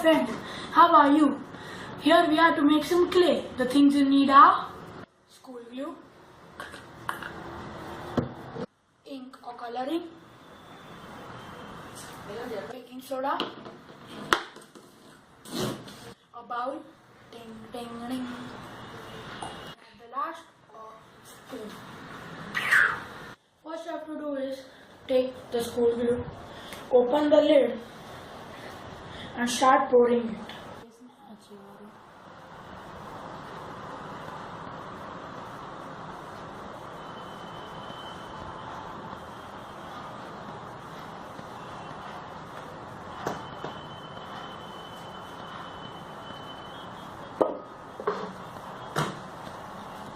friend, how are you? Here we are to make some clay. The things you need are school glue, ink or coloring, baking soda, a bowl, ding ding ding, and the last spoon. First you have to do is take the school glue, open the lid and start pouring it.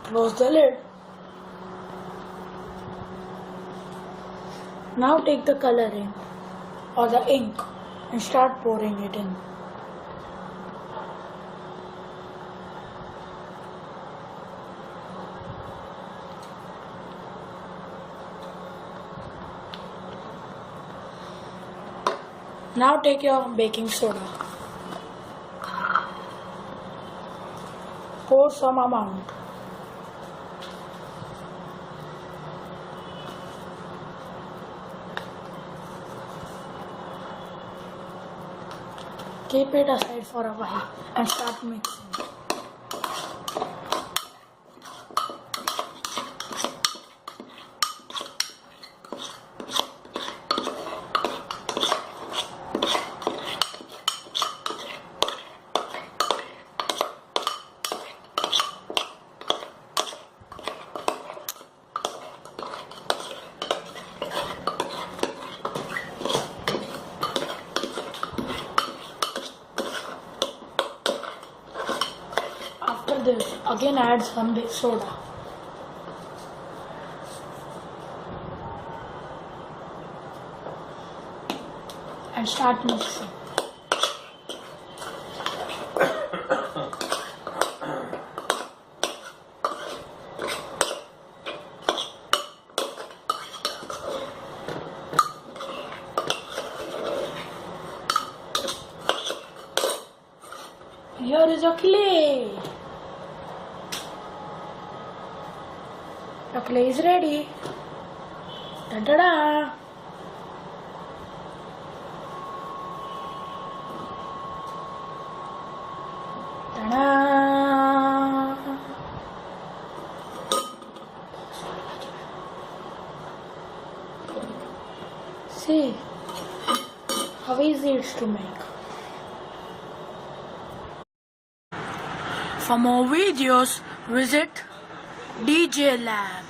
Close the lid. Now take the coloring or the ink and start pouring it in. Now take your baking soda. Pour some amount. Keep it aside for a while and start mixing. After this, again add some soda. And start mixing. Here is a clay. The clay is ready. Ta-da-da! Ta-da! See how easy it is to make. For more videos, visit DJ Lab.